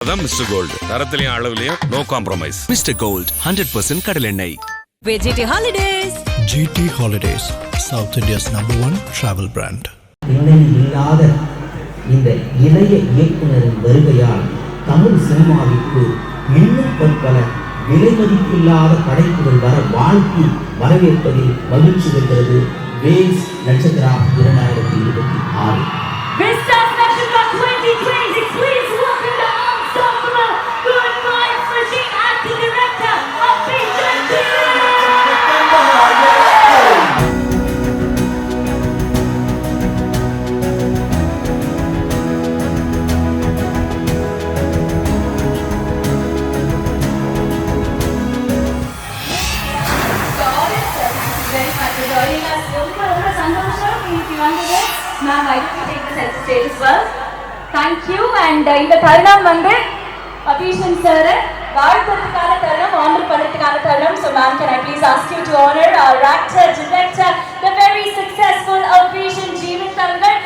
அதான் mister gold, தரத்திலையும் அளவுலையும் நோ காம்ப்ரமைஸ். மிஸ்டர் கோல்ட் 100% கடல் எண்ணெய். GT Holidays. GT Holidays, South India's #1 travel brand. இல்லாத இந்த இளைய இயக்குனரின் வருகையால் தமிழ் சினிமாவிற்கு இன்னும் பற்பல விலை மதிப்பில்லாத படைப்புகள் வாழ்க்கை வரவேற்பதில் மகிழ்ச்சி வருகிறது. Wales Nakshatra 2026. Ma'am, I will take the selfie stage as well. Thank you. And இந்த தருணம் வந்து அபிஷன் சார் வாழ்த்துறதுக்கான தருணம், ஆனர் பண்ணுறதுக்கான தருணம். So ma'am, can I please ask you to honor our actor, director, the very successful Abhishan Jeevan Tangal.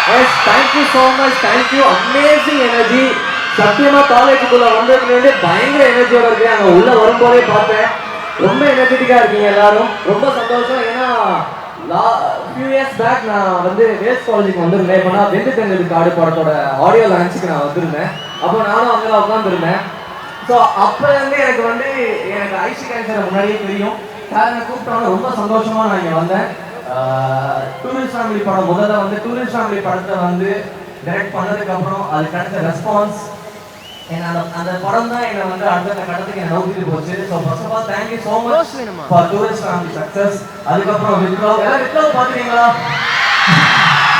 Yes, thank you so much. Thank you. Amazing energy. சத்தியமா காலேஜுக்குள்ள வந்ததுலேருந்து பயங்கர எனர்ஜியோட இருக்கு. அங்கே உள்ள வரும்போதே பார்த்தேன், ரொம்ப எனர்ஜெட்டிக்காக இருக்கீங்க எல்லாரும். ரொம்ப சந்தோஷம். ஏன்னா ஃபியூ இயர்ஸ் பேக் நான் வந்து வேல்ஸ் காலேஜுக்கு வந்திருந்தேன். இப்போ நான் வெந்து தங்கது காடு படத்தோட ஆடியோ லான்ச்சுக்கு நான் வந்திருந்தேன். அப்போ நானும் அங்கே தான் உட்காந்துருந்தேன். ஸோ அப்போலேருந்து எனக்கு ஐசி கேன்சரை முன்னாடியே தெரியும். சார் கூப்பிட்டோன்னு ரொம்ப சந்தோஷமாக நான் இங்கே வந்தேன். டூரிஸ்ட் ஃபேமிலி படம் முதல்ல வந்து டூரிஸ்ட் ஃபேமிலி படத்தை வந்து டைரக்ட் பண்ணதுக்கு அப்புறம் அது கிடைச்ச ரெஸ்பான்ஸ், அந்த படம் தான் என்னை வந்து அடுத்த கட்டத்துக்கு என்னை நோக்கிட்டு போச்சு. So first of all thank you so much for tourist family success. அதுக்கப்புறம் விக்ரம் எல்லாம் விக்ரம் பார்த்துருக்கீங்களா?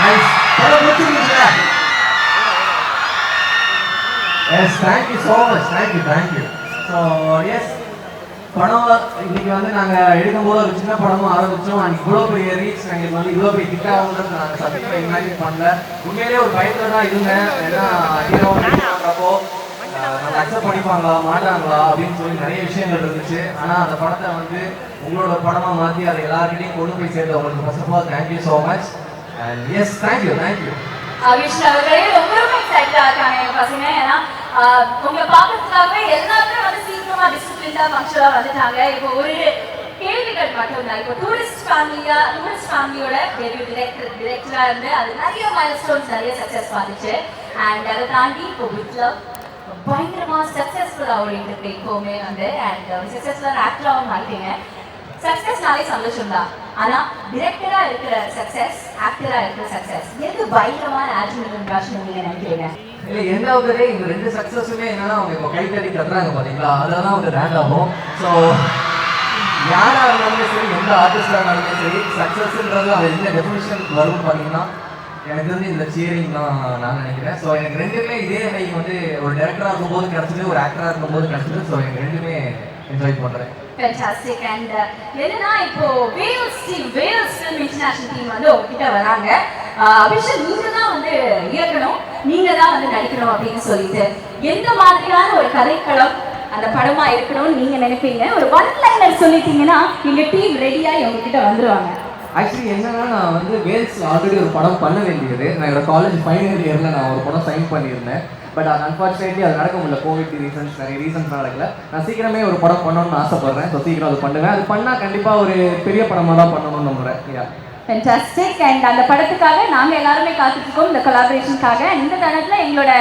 நைஸ், எல்லாம் பிடிச்சிருக்கீங்களா? Yes, thank you so much. Thank you. So yes, படம் இன்னைக்கு வந்து நாங்கள் எடுக்கும்போது ஒரு சின்ன படமும் ஆரம்பித்தோம். அன்றைக்கி இவ்வளோ பெரிய ரீச் எங்களுக்கு வந்து இவ்வளோ பெரிய ஹிட் ஆகுன்றது நாங்கள் சத்தியமாக இமேஜின் பண்ணல. உண்மையிலே ஒரு பயத்தில் தான் இருந்தேன். ஏன்னா ஹீரோ பண்ணுறப்போ நாங்கள் அக்செப்ட் பண்ணிப்பாங்களா மாட்டாங்களா அப்படின்னு சொல்லி நிறைய விஷயங்கள் இருந்துச்சு. ஆனால் அந்த படத்தை வந்து உங்களோட படமாக மாற்றி அதை எல்லாருக்கிட்டையும் கொண்டு போய் சேர்த்து உங்களுக்கு first of all thank you so much. And yes, thank you. Abhish அவர்களே ரொம்ப எக்ஸைட்டா இருக்காங்க என் பசங்க. ஏன்னா உங்களை பார்க்கறதுக்காகவே எல்லாருமே வந்து சீக்கிரமா டிசிப்ளின்டா ஃபங்க்ஷனா வந்துட்டாங்க. இப்போ ஒரு கேள்விகள் மட்டும் தான். இப்போ டூரிஸ்ட் ஃபேமிலியோட டிரெக்டரா இருந்து அது நிறைய மைல்ஸ்டோன்ஸ், நிறைய சக்சஸ் பார்த்துச்சு. அண்ட் அதை தாண்டி இப்போ வித்ல பயங்கரமா சக்சஸ்ஃபுல்லா ஓடிட்டு இருக்கு இப்போவுமே வந்து. அண்ட் சக்சஸ்ஃபுல்லான ஆக்டராகவும் மாறிட்டீங்க. சக்சஸ்னாலே சந்தோஷம் தான். ஆனா டிரெக்டரா இருக்கிற சக்சஸ், ஆக்டரா இருக்கிற சக்சஸ் எது பயங்கரமான ஆச்சரியம் நீங்க நினைக்கிறீங்க? இல்லை, எந்த ஒரு இந்த ரெண்டு சக்ஸஸுமே என்னன்னா அவங்க இப்போ கைத்தறி கட்டுறாங்க பார்த்தீங்களா, அதெல்லாம் வந்து ரேண்ட் ஆகும். ஸோ யாராக இருந்தாலுமே சரி, எந்த ஆர்டிஸ்டாக இருந்தாலுமே சரி, சக்ஸஸ்ன்றது அது என்ன டெஃபினிஷன் வரும்னு பார்த்தீங்கன்னா எனக்கு வந்து இந்த சியரிங் தான் நான் நினைக்கிறேன். ஸோ எனக்கு ரெண்டுமே இதே மாதிரி வந்து ஒரு டேரக்டராக இருக்கும்போது கிடச்சிது, ஒரு ஆக்டராக இருக்கும்போது கிடச்சிது. ஸோ எனக்கு ரெண்டுமே என்ஜாய் பண்ணுறேன். Fantastic. And என்னன்னா இப்போ வேல்ஸ் ஃபிலிம் இன்டர்நேஷனல் டீம் வந்து உங்ககிட்ட வராங்க. அபிஷன் நீங்க தான் வந்து இயக்கணும், நீங்க தான் வந்து நடிக்கணும் அப்படின்னு சொல்லிட்டு எந்த மாதிரியான ஒரு கதைக்களம் அந்த படமா இருக்கணும்னு நீங்க நினைப்பீங்க? ஒரு ஒன் லைனர் சொல்லிட்டீங்கன்னா எங்க டீம் ரெடியாகி உங்ககிட்ட வந்துருவாங்க. ஆக்சுவலி என்னன்னா, நான் வந்து வேல்ஸில் ஆல்ரெடி ஒரு படம் பண்ண வேண்டியது. நான் என்னோட காலேஜ் ஃபைனல் இயரில் நான் ஒரு படம் சைன் பண்ணியிருந்தேன். பட் அது அன்ஃபார்ச்சுனேட்லி அது நடக்க முடியல. கோவிட் ரீசன்ஸ், நிறைய ரீசன்ஸ் நடக்கல. நான் சீக்கிரமே ஒரு படம் பண்ணணும்னு ஆசைப்படுறேன். ஸோ சீக்கிரம் அது பண்ணுவேன். அது பண்ணால் கண்டிப்பாக ஒரு பெரிய படமாக தான் பண்ணணும்னு நம்புகிறேன். ஃபென்டாஸ்டிக். அண்ட் அந்த படத்துக்காக நாங்கள் எல்லாருமே காத்துட்ருக்கோம், இந்த கொலாபரேஷனுக்காக. இந்த தருணத்தில் எங்களோட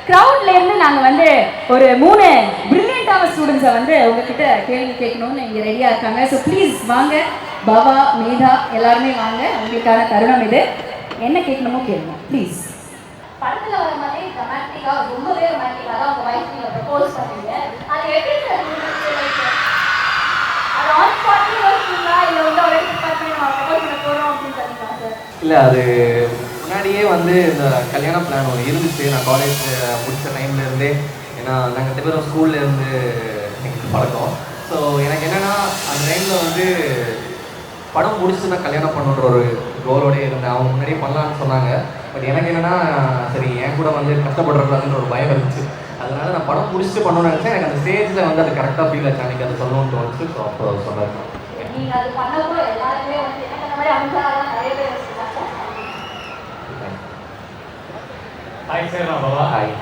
க்ரௌட்லேருந்து நாங்கள் வந்து ஒரு 3 பிரில்லியண்டான ஸ்டூடெண்ட்ஸை வந்து உங்ககிட்ட கேள்வி கேட்கணும்னு இங்கே ரெடியாக இருக்காங்க. ஸோ ப்ளீஸ் வாங்க, பவா, மேதா எல்லாருமே வாங்க. உங்களுக்கான தருணம் இது. என்ன கேட்கணுமோ கேளுங்க ப்ளீஸ். படத்தில் வர மாதிரி ரொமான்டிக்காக, ரொம்பவே ரொமான்டிக்காக அவங்க வைஃப் ப்ரப்போஸ் பண்ணீங்க. அது எப்படி சார் இருந்துச்சு? லைக் அது ஆன் ஸ்பாட்ல யோசிச்சீங்களா இல்லை வந்து ஆல்ரெடி ப்ரிப்பேர் பண்ணி நம்ம ப்ரப்போஸ் பண்ண போகிறோம் அப்படின்னு சொல்லிங்களா சார்? இல்லை, அது முன்னாடியே வந்து இந்த கல்யாண பிளான் ஒன்று இருந்துச்சு. நான் காலேஜ் முடிச்ச டைம்லேருந்தே, ஏன்னா நாங்கள் 2 பேரும் ஸ்கூல்லேருந்து எங்களுக்கு பழக்கம். ஸோ எனக்கு என்னென்னா அந்த டைமில் வந்து படம் முடிச்சு நான் கல்யாணம் பண்ணுன்ற ஒரு கோலோடே இருந்தேன். அவங்க முன்னாடியே பண்ணலான்னு சொன்னாங்க. பட் எனக்கு என்னென்னா சரி என் கூட வந்து கஷ்டப்படுறதுன்ற ஒரு பயம் இருந்துச்சு. அதனால நான் படம் முடிச்சுட்டு பண்ணணும்னு நினச்சேன். எனக்கு அந்த ஸ்டேஜில் வந்து அது கரெக்டாக ஃபீல் ஆச்சு. அன்றைக்கி அது சொல்லணும்னு தோணுச்சு. ஸோ அப்போ சொன்னாங்க. நீங்கள் அது பண்ணப்போ எல்லாருமே வந்து எனக்கு அந்த மாதிரி அமைச்சாலாம் நிறைய பேர் வச்சுருக்காங்க. ஹாய் சார், நான் Bava. Hi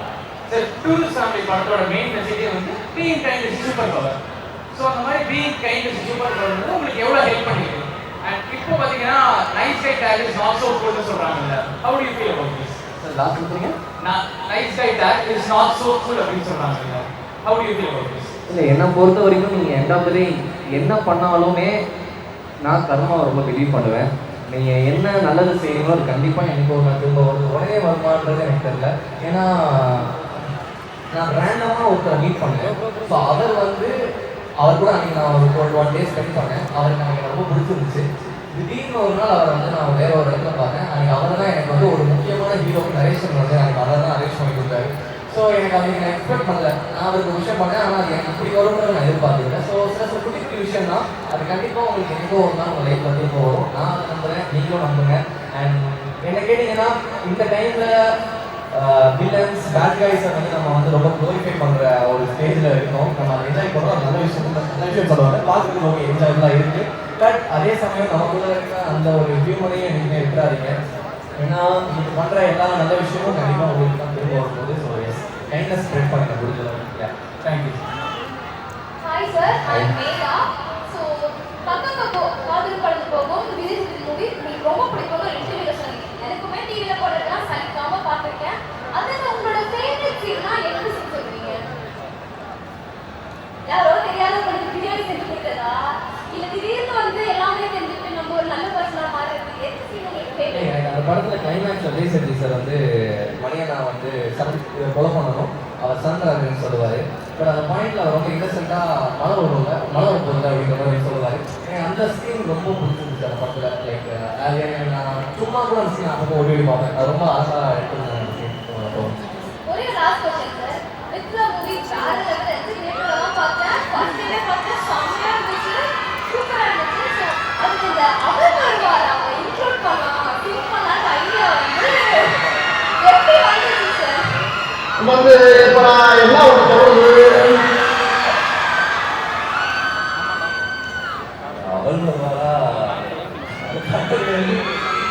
sir, tourist family படத்தோட மெயின் மெசேஜே வந்து being kind is super power. So அந்த மாதிரி being kind is super power வந்து உங்களுக்கு எவ்வளோ ஹெல்ப் பண்ணிருக்கு? அண்ட் இப்போ பார்த்தீங்கன்னா nice guy tag is not so கூல்னு சொல்கிறாங்கல்ல, how do you feel about this? Sir, last சொல்லுங்க. Nice guy tag is not so cool அப்படின்னு சொல்கிறாங்கல்ல, how do you feel about this? இல்லை, என்னை பொறுத்த வரைக்கும் நீங்கள் எண்ட் ஆஃப் த டே என்ன பண்ணாலுமே நான் கர்மாவை ரொம்ப பிலீவ் பண்ணுவேன். நீங்கள் என்ன நல்லது செய்யணுமோ அது கண்டிப்பாக எனக்கு ஒரு நாள் திரும்ப வருது. உடனே வருமானது எனக்கு தெரியல. ஏன்னா நான் ரேண்டமாக ஒருத்தர் மீட் பண்ணேன். ஸோ அவர் வந்து அவர் கூட அன்றைக்கி நான் ஒரு 1 டே ஸ்பெண்ட் பண்ணேன். அவருக்கு எனக்கு ரொம்ப பிடிச்சிருந்துச்சு. திடீர்னு ஒரு நாள் அவரை வந்து நான் வேற ஒரு இடத்துல பார்த்தேன். அன்றைக்கி அவர் தான் எனக்கு வந்து ஒரு முக்கியமான ஹீரோக்கு நரேஷன் வந்து எனக்கு அவர் தான் அரேஞ்ச் பண்ணி கொடுத்தாரு. ஸோ எனக்கு அன்றைக்கி நான் எக்ஸ்பெக்ட் பண்ணல. நான் அவருக்கு ஒரு விஷயம் பண்ணேன், ஆனால் அது எனக்கு இப்படி வரும்னு நான் எதிர்பார்த்துருக்கேன். ஸோ சில குட்டி குட்டி விஷயம் தான், அது கண்டிப்பாக உங்களுக்கு எங்கோ ஒரு நாள் உங்கள் லைஃப் வந்து வரும். நான் நம்புகிறேன், நீங்களும் நம்புங்க. அண்ட் என்ன கேட்டிங்கன்னா இந்த டைமில் வில்லன்ஸ் பேட் கைஸை வந்து நம்ம வந்து ரொம்ப க்ளோரிஃபை பண்ணுற ஒரு ஸ்டேஜில் இருக்கோம். நம்ம அதை என்ஜாய் பண்ணுறோம். நல்ல விஷயம் சொல்லுவாங்க, பார்த்துட்டு ஓகே என்ஜாய்ஃபுல்லாக இருக்குது. பட் அதே சமயம் நமக்குள்ள இருக்கிற அந்த ஒரு ஹியூமனையும் நீங்கள் இருக்கிறாதீங்க. ஏன்னா இது பண்ணுற எல்லா நல்ல விஷயமும் கண்டிப்பாக உங்களுக்கு தான் திரும்ப வரும்போது. ஸோ எஸ், கைண்ட்னஸ் ஸ்ப்ரெட் பண்ணுங்க முடிஞ்சளவு. Thank you. Hi sir, I am Megha. So பக்கக்கப்போ காதல் படத்துக்கு போகும் விஜய் மூவி உங்களுக்கு ரொம்ப பிடிக்கும்னு ஒரு இன்டர்வியூல சொன்னீங்க. எனக்குமே டிவியில் போடுறதுலாம் சலிக்காம பார்த்துருக்கேன். அதில் உங்களோட ஃபேவரட் சீன்னா எந்த சீன் சொல்லுவீங்க? யாரோ தெரியாத உங்களுக்கு பிரியாணி செஞ்சு கொடுத்ததா, இல்லை திடீர்னு வந்து எல்லாமே தெரிஞ்சுட்டு நம்ம ஒரு நல்ல பர்சனாக மாறுறது, எந்த சீன் உங்களுக்கு ஃபேவரட்? எனக்கு அந்த படத்தில் கிளைமேக்ஸ் விஜய் சேதுபதி சார் வந்து மணியனா வந்து கொலை பண்ணணும், அவர் சந்திரன்னு சொல்லுவார். பட் அந்த பாயிண்ட்ல அவர் ரொம்ப இன்னசென்ட்டாக மழை வருவாங்க, மழை வருவாங்க அப்படிங்கிற மாதிரி சொல்லுவார். எனக்கு அந்த சீன் ரொம்ப பிடிச்சிருந்துச்சு அந்த படத்தில். லைக் அது நான் சும்மா கூட அந்த சீன் அப்போ ஓடி பார்ப்பேன். அது ரொம்ப ஆசையாக எடுத்துருந்தேன் அந்த சீன். ஒரே last question sir, Mitra movie வேற லெவல் இருக்கு. நேரலாம் பார்த்தேன், ஃபர்ஸ்ட் டே பார்த்தேன், செம்மையா இருந்துச்சு, சூப்பரா இருந்துச்சு. ஸோ அதுக்கு இந்த அவர் வருவார், அவங்க இன்க்ளூட் பண்ணலாம், திங்க் பண்ணலாம்னு ஐடியா வந்து எப்படி வந்துச்சு சார்? வந்து இப்போ நான் என்ன ஒன்று சொல்றது, அவள் வருவாரா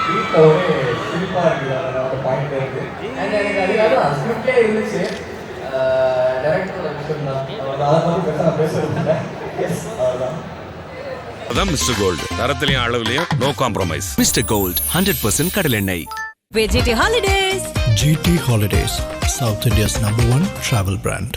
வீட்டில் ஒரே சிரிப்பாக இருக்குது. அதோட பாயிண்ட் இருக்குது. அண்ட் எனக்கு அதுக்காக ஸ்கிரிப்டே இருந்துச்சு. டைரக்டரோட விஷயம் தான், அதை பற்றி பெருசாக பேசுறது. எஸ், அதுதான். அதான் மிஸ்டர் கோல்டு, தரத்திலையும் அளவுலையும் நோ காம்ப்ரமைஸ். மிஸ்டர் கோல்ட் 100% கடலெண்ணெய். VGT Holidays. GT Holidays, South India's #1 travel brand.